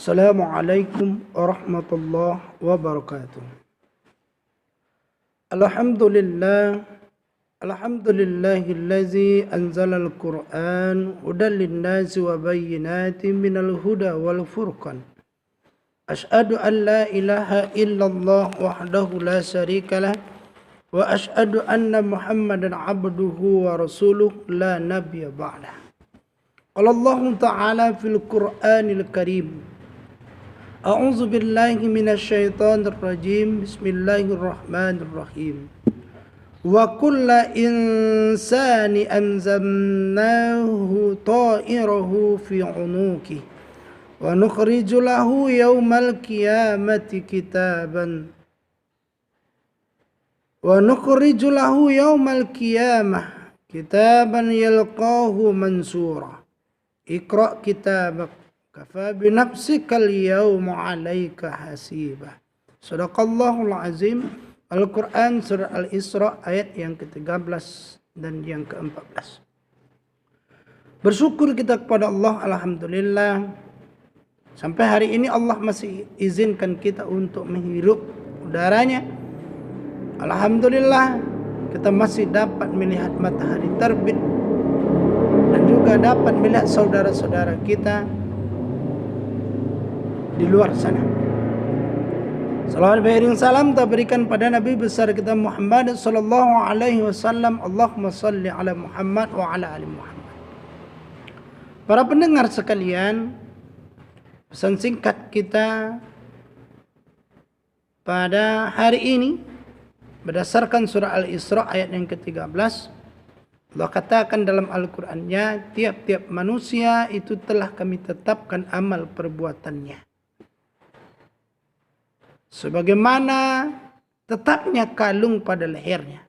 Assalamualaikum warahmatullahi wabarakatuh. Alhamdulillah, alhamdulillahillazi anzalal Qur'an hudan linnasi wa bayyinatin minal huda wal furqan. Ashhadu an la ilaha illallah wahdahu la syarikalah wa ashhadu anna Muhammadan abduhu wa rasuluh la nabiyya ba'dah. Qala Allah Ta'ala fil Qur'anil Karim. A'udzu billahi minasyaitonir rajim. Bismillahirrahmanirrahim. Wa kulla insani anzalnahu ta'irahu fi 'unuqi wa nukhriju lahu yawmal qiyamati kitaban yalqahu mansura. Iqra' kitabak kafa binafsikal yawma 'alaika hasiba. Shadaqallahul azim. Al-Quran surah Al-Isra ayat yang ke-13 dan yang ke-14. Bersyukur kita kepada Allah, alhamdulillah. Sampai hari ini Allah masih izinkan kita untuk menghirup udaranya. Alhamdulillah, kita masih dapat melihat matahari terbit dan juga dapat melihat saudara-saudara kita di luar sana. Salawat beriring salam kita berikan pada Nabi besar kita Muhammad sallallahu alaihi wasallam. Allahumma salli ala Muhammad wa ala ali Muhammad. Para pendengar sekalian, pesan singkat kita pada hari ini berdasarkan surah Al-Isra ayat yang ke-13. Allah katakan dalam Al-Qur'annya, tiap-tiap manusia itu telah kami tetapkan amal perbuatannya sebagaimana tetapnya kalung pada lehernya,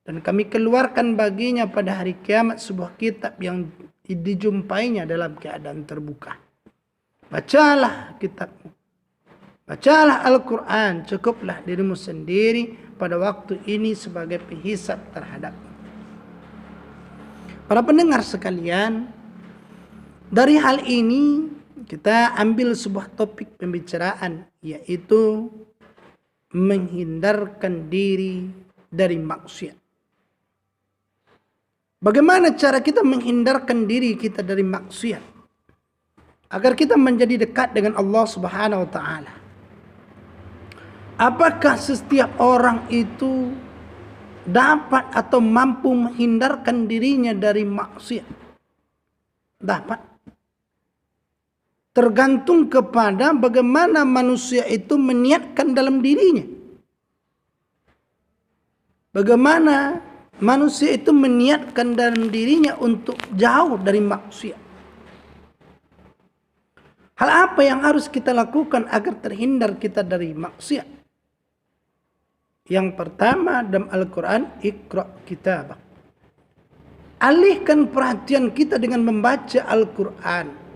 dan kami keluarkan baginya pada hari kiamat sebuah kitab yang dijumpainya dalam keadaan terbuka. Bacalah kitabmu, bacalah Al-Quran, cukuplah dirimu sendiri pada waktu ini sebagai penghisab terhadapmu. Para pendengar sekalian, dari hal ini kita ambil sebuah topik pembicaraan, yaitu menghindarkan diri dari maksiat. Bagaimana cara kita menghindarkan diri kita dari maksiat agar kita menjadi dekat dengan Allah Subhanahu wa taala? Apakah setiap orang itu dapat atau mampu menghindarkan dirinya dari maksiat? Dapat. Tergantung kepada bagaimana manusia itu meniatkan dalam dirinya. Bagaimana manusia itu meniatkan dalam dirinya untuk jauh dari maksiat. Hal apa yang harus kita lakukan agar terhindar kita dari maksiat? Yang pertama dalam Al-Quran, Iqra' kitabak. Alihkan perhatian kita dengan membaca Al-Quran.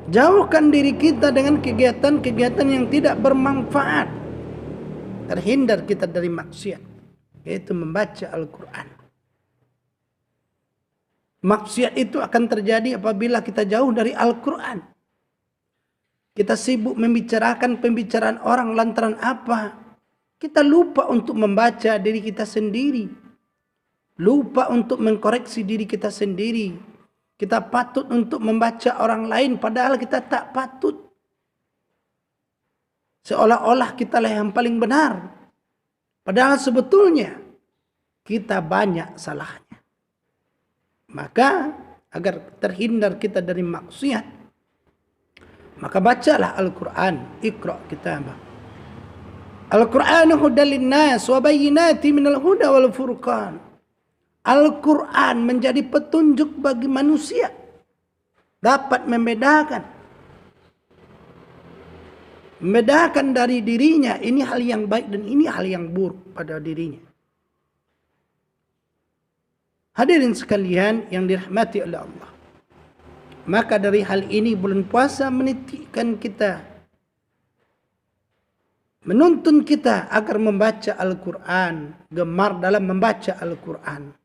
Jauhkan diri kita dengan kegiatan-kegiatan yang tidak bermanfaat. Terhindar kita dari maksiat, yaitu membaca Al-Quran. Maksiat itu akan terjadi apabila kita jauh dari Al-Quran. Kita sibuk membicarakan pembicaraan orang lantaran apa? Kita lupa untuk membaca diri kita sendiri. Lupa untuk mengkoreksi diri kita sendiri. Kita patut untuk membaca orang lain padahal kita tak patut. Seolah-olah kitalah yang paling benar. Padahal sebetulnya kita banyak salahnya. Maka agar terhindar kita dari maksiat, maka bacalah Al-Quran. Iqra' kitabak. Al-Quran hudan linnas wa bayyinatin minal huda wal furqan. Al-Quran menjadi petunjuk bagi manusia. Dapat membedakan dari dirinya, ini hal yang baik dan ini hal yang buruk pada dirinya. Hadirin sekalian yang dirahmati oleh Allah. Maka dari hal ini bulan puasa menitikkan kita, menuntun kita agar membaca Al-Quran, gemar dalam membaca Al-Quran.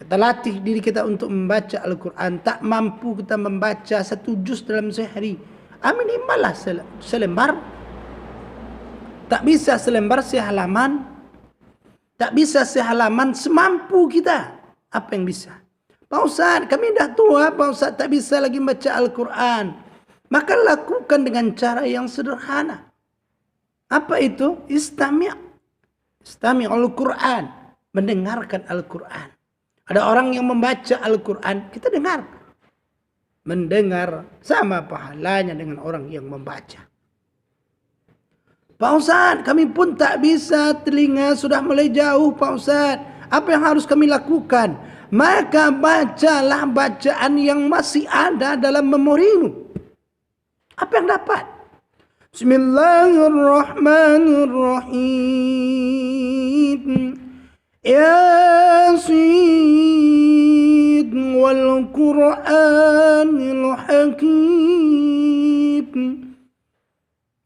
Kita latih diri kita untuk membaca Al-Quran. Tak mampu kita membaca 1 juz dalam sehari. Minimal lah selembar. Tak bisa selembar sehalaman. Tak bisa sehalaman, semampu kita. Apa yang bisa? Pak Ustaz, kami dah tua, Pak Ustaz tak bisa lagi baca Al-Quran. Maka lakukan dengan cara yang sederhana. Apa itu? Istami' Al-Quran. Mendengarkan Al-Quran. Ada orang yang membaca Al-Quran, kita dengar. Mendengar sama pahalanya dengan orang yang membaca. Pak Ustaz, kami pun tak bisa, telinga sudah mulai jauh Pak Ustaz. Apa yang harus kami lakukan? Maka bacalah bacaan yang masih ada dalam memorimu. Apa yang dapat? Bismillahirrahmanirrahim. Yasin wal Qur'anil Hakim.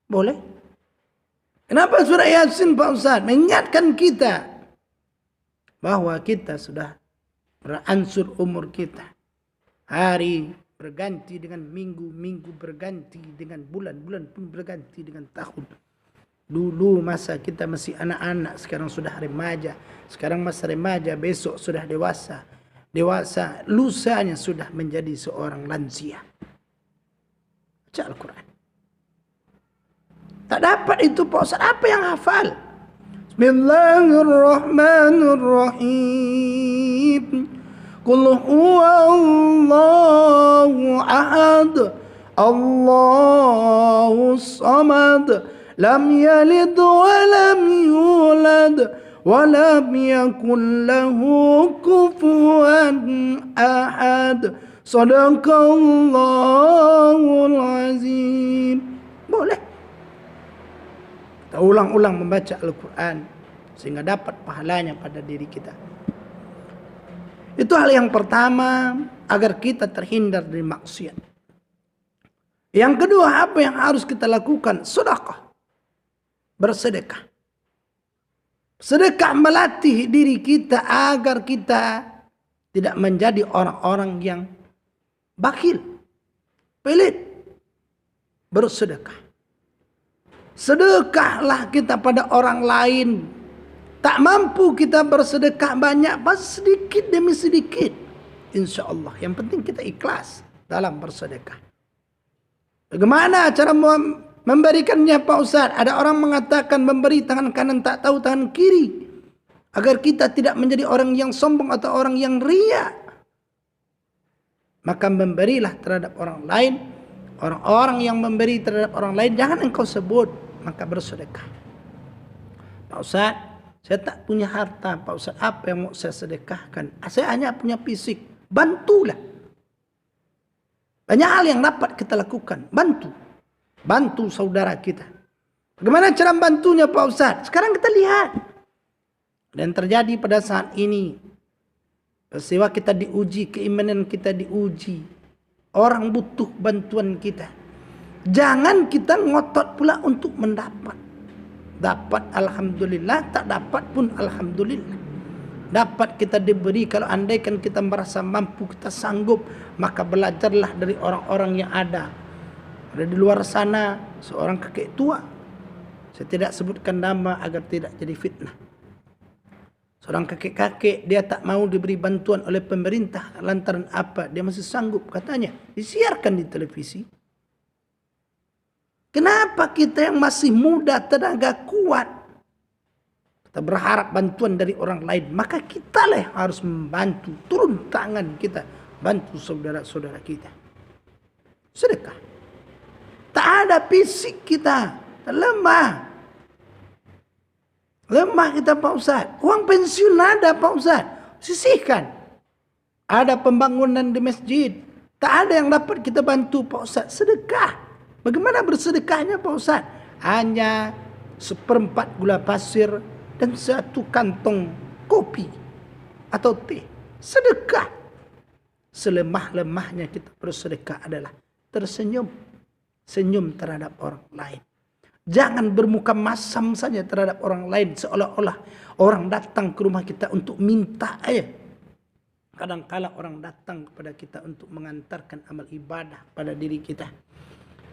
Boleh? Kenapa surah Yasin Pak Ustaz? Mengingatkan kita bahwa kita sudah beransur umur kita. Hari berganti dengan minggu, minggu berganti dengan bulan, bulan pun berganti dengan tahun. Dulu masa kita masih anak-anak, sekarang sudah remaja. Sekarang masa remaja, besok sudah dewasa. Dewasa, lusanya sudah menjadi seorang lansia. Baca Al-Quran. Tak dapat itu Pak Ustaz, apa yang hafal? Bismillahirrahmanirrahim. Qul huwallahu ahad, Allahus samad, lam yalid wa lam yulad, wa lam yakul lahu kufuwan ahad. Sadaqallahul azim. Boleh. Kita ulang-ulang membaca Al-Quran sehingga dapat pahalanya pada diri kita. Itu hal yang pertama agar kita terhindar dari maksiat. Yang kedua, apa yang harus kita lakukan? Sedekah. Bersedekah. Sedekah melatih diri kita agar kita tidak menjadi orang-orang yang bakhil, pelit. Bersedekah. Sedekahlah kita pada orang lain. Tak mampu kita bersedekah banyak, pas sedikit demi sedikit. Insya Allah. Yang penting kita ikhlas dalam bersedekah. Bagaimana cara memberikannya Pak Ustaz? Ada orang mengatakan memberi tangan kanan tak tahu tangan kiri. Agar kita tidak menjadi orang yang sombong atau orang yang ria. Maka memberilah terhadap orang lain. Orang-orang yang memberi terhadap orang lain jangan engkau sebut. Maka bersedekah. Pak Ustaz, saya tak punya harta, Pak Ustaz. Apa yang mau saya sedekahkan? Saya hanya punya fisik. Bantulah. Banyak hal yang dapat kita lakukan. Bantu. Bantu saudara kita. Bagaimana cara bantunya Pak Ustaz? Sekarang kita lihat. Dan terjadi pada saat ini. Peristiwa kita diuji. Keimanan kita diuji. Orang butuh bantuan kita. Jangan kita ngotot pula untuk mendapat. Dapat alhamdulillah, tak dapat pun alhamdulillah. Dapat kita diberi, kalau andaikan kita merasa mampu, kita sanggup, maka belajarlah dari orang-orang yang ada. Ada di luar sana seorang kakek tua. Saya tidak sebutkan nama agar tidak jadi fitnah. Seorang kakek-kakek, dia tak mau diberi bantuan oleh pemerintah. Lantaran apa? Dia masih sanggup katanya. Disiarkan di televisi. Kenapa kita yang masih muda, tenaga kuat, kita berharap bantuan dari orang lain? Maka kitalah yang harus membantu. Turun tangan kita. Bantu saudara-saudara kita. Sedekah. Tak ada fisik kita. Lemah. Lemah kita Pak Ustaz. Uang pensiun ada Pak Ustaz. Sisihkan. Ada pembangunan di masjid. Tak ada yang dapat kita bantu Pak Ustaz. Sedekah. Bagaimana bersedekahnya Pak Ustaz? Hanya 1/4 gula pasir dan 1 kantong kopi atau teh. Sedekah. Selemah-lemahnya kita bersedekah adalah tersenyum. Senyum terhadap orang lain. Jangan bermuka masam saja terhadap orang lain. Seolah-olah orang datang ke rumah kita untuk minta aja. Kadangkala orang datang kepada kita untuk mengantarkan amal ibadah pada diri kita.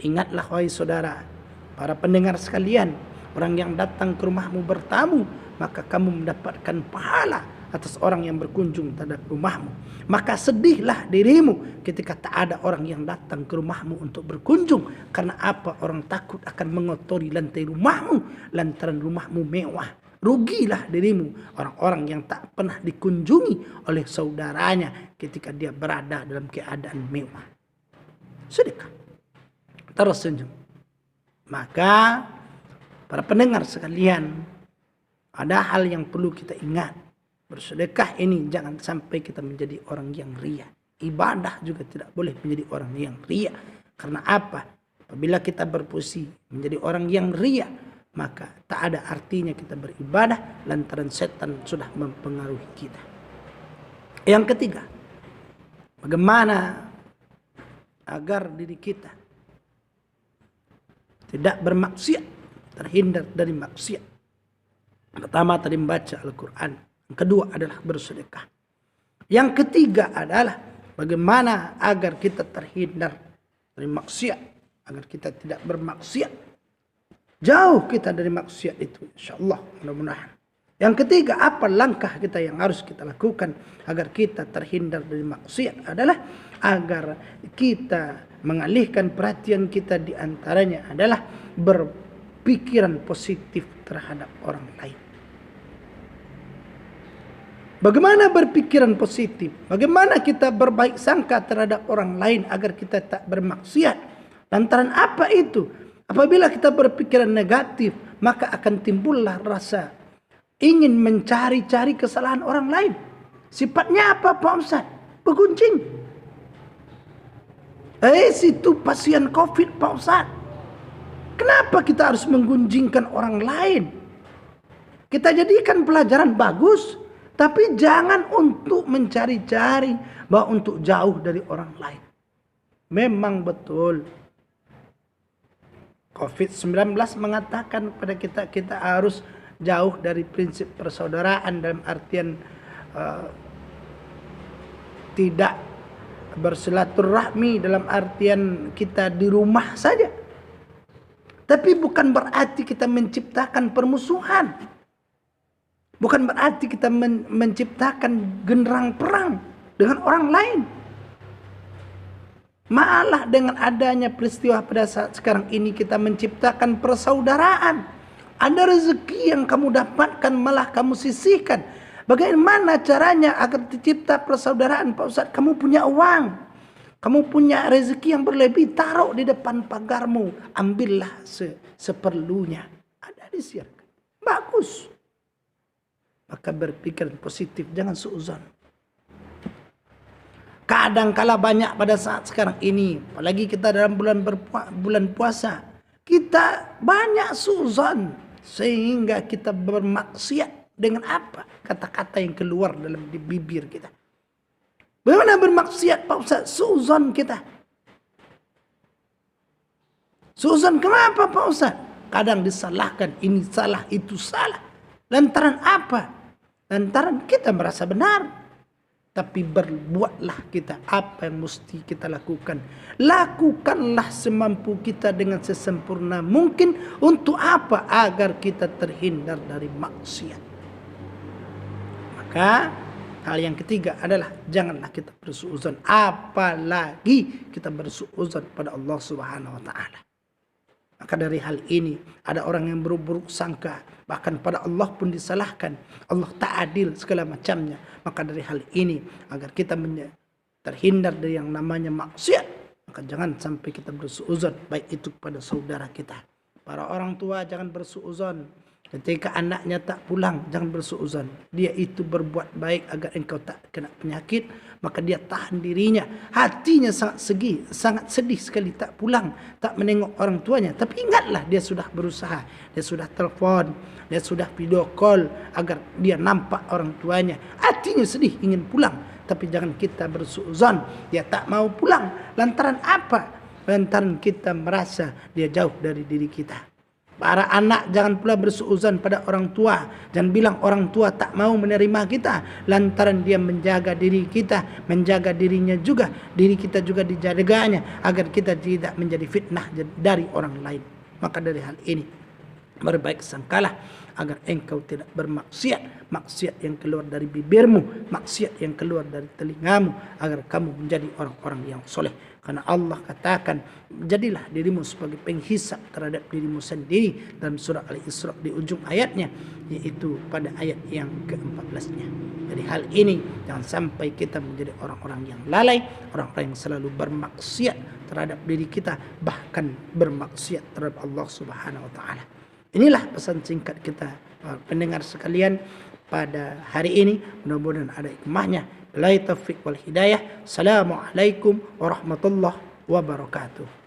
Ingatlah wahai saudara, para pendengar sekalian, orang yang datang ke rumahmu bertamu, maka kamu mendapatkan pahala atas orang yang berkunjung terhadap rumahmu. Maka sedihlah dirimu ketika tak ada orang yang datang ke rumahmu untuk berkunjung. Karena apa? Orang takut akan mengotori lantai rumahmu lantaran rumahmu mewah. Rugilah dirimu, orang-orang yang tak pernah dikunjungi oleh saudaranya ketika dia berada dalam keadaan mewah. Sedekah, tersenyum. Maka para pendengar sekalian, ada hal yang perlu kita ingat. Bersedekah ini jangan sampai kita menjadi orang yang ria. Ibadah juga tidak boleh menjadi orang yang ria. Karena apa? Apabila kita berposisi menjadi orang yang ria, maka tak ada artinya kita beribadah lantaran setan sudah mempengaruhi kita. Yang ketiga, bagaimana agar diri kita tidak bermaksiat, terhindar dari maksiat. Pertama tadi membaca Al-Quran. Yang kedua adalah bersedekah. Yang ketiga adalah bagaimana agar kita terhindar dari maksiat, agar kita tidak bermaksiat. Jauh kita dari maksiat itu, insyaallah, mudah-mudahan. Yang ketiga, apa langkah kita yang harus kita lakukan agar kita terhindar dari maksiat adalah agar kita mengalihkan perhatian kita, di antaranya adalah berpikiran positif terhadap orang lain. Bagaimana berpikiran positif? Bagaimana kita berbaik sangka terhadap orang lain agar kita tak bermaksiat? Lantaran apa itu? Apabila kita berpikiran negatif, maka akan timbullah rasa ingin mencari-cari kesalahan orang lain. Sifatnya apa Pak Ustaz? Bergunjing. Situ pasien COVID Pak Ustaz. Kenapa kita harus menggunjingkan orang lain? Kita jadikan pelajaran bagus, tapi jangan untuk mencari-cari, bahwa untuk jauh dari orang lain. Memang betul COVID-19 mengatakan kepada kita harus jauh dari prinsip persaudaraan, dalam artian tidak bersilaturahmi, dalam artian kita di rumah saja. Tapi bukan berarti kita menciptakan permusuhan. Bukan berarti kita menciptakan genderang perang dengan orang lain. Malah dengan adanya peristiwa pada saat sekarang ini kita menciptakan persaudaraan. Ada rezeki yang kamu dapatkan malah kamu sisihkan. Bagaimana caranya agar tercipta persaudaraan Pak Ustaz? Kamu punya uang, kamu punya rezeki yang berlebih, taruh di depan pagarmu. Ambillah seperlunya. Ada disiarkan. Bagus. Maka berpikir positif, jangan suuzon. Kadang-kala banyak pada saat sekarang ini, apalagi kita dalam bulan puasa, kita banyak suuzon sehingga kita bermaksiat dengan apa? Kata-kata yang keluar dalam di bibir kita. Bagaimana bermaksiat Pak Ustaz? Suuzon kita. Suuzon kenapa Pak Ustaz? Kadang disalahkan, ini salah, itu salah. Lantaran apa? Lantaran kita merasa benar. Tapi berbuatlah kita apa yang mesti kita lakukan. Lakukanlah semampu kita dengan sesempurna mungkin. Untuk apa? Agar kita terhindar dari maksiat. Maka hal yang ketiga adalah janganlah kita bersuuzon. Apalagi kita bersuuzon pada Allah Subhanahu wa taala. Maka dari hal ini ada orang yang berburuk sangka, bahkan pada Allah pun disalahkan. Allah tak adil segala macamnya. Maka dari hal ini agar kita terhindar dari yang namanya maksiat, maka jangan sampai kita bersuuzon, baik itu kepada saudara kita. Para orang tua jangan bersuuzon. Ketika anaknya tak pulang, jangan bersuuzon. Dia itu berbuat baik agar engkau tak kena penyakit, maka dia tahan dirinya. Hatinya sangat sedih sekali tak pulang, tak menengok orang tuanya. Tapi ingatlah, dia sudah berusaha, dia sudah telepon, dia sudah video call agar dia nampak orang tuanya. Hatinya sedih ingin pulang, tapi jangan kita bersuuzon. Dia tak mau pulang. Lantaran apa? Lantaran kita merasa dia jauh dari diri kita. Para anak jangan pula bersuuzon pada orang tua. Jangan bilang orang tua tak mau menerima kita lantaran dia menjaga diri kita, menjaga dirinya juga, diri kita juga dijaganya agar kita tidak menjadi fitnah dari orang lain. Maka dari hal ini berbaik sangkalah agar engkau tidak bermaksiat, maksiat yang keluar dari bibirmu, maksiat yang keluar dari telingamu, agar kamu menjadi orang-orang yang soleh. Karena Allah katakan, jadilah dirimu sebagai penghisap terhadap dirimu sendiri dalam surah Al-Isra di ujung ayatnya, yaitu pada ayat yang ke-14-nya. Jadi hal ini jangan sampai kita menjadi orang-orang yang lalai, orang-orang yang selalu bermaksiat terhadap diri kita, bahkan bermaksiat terhadap Allah Subhanahu wa taala. Inilah pesan singkat kita pendengar sekalian pada hari ini. Mudah-mudahan ada hikmahnya. Billahi taufiq wal hidayah. Assalamualaikum warahmatullahi wabarakatuh.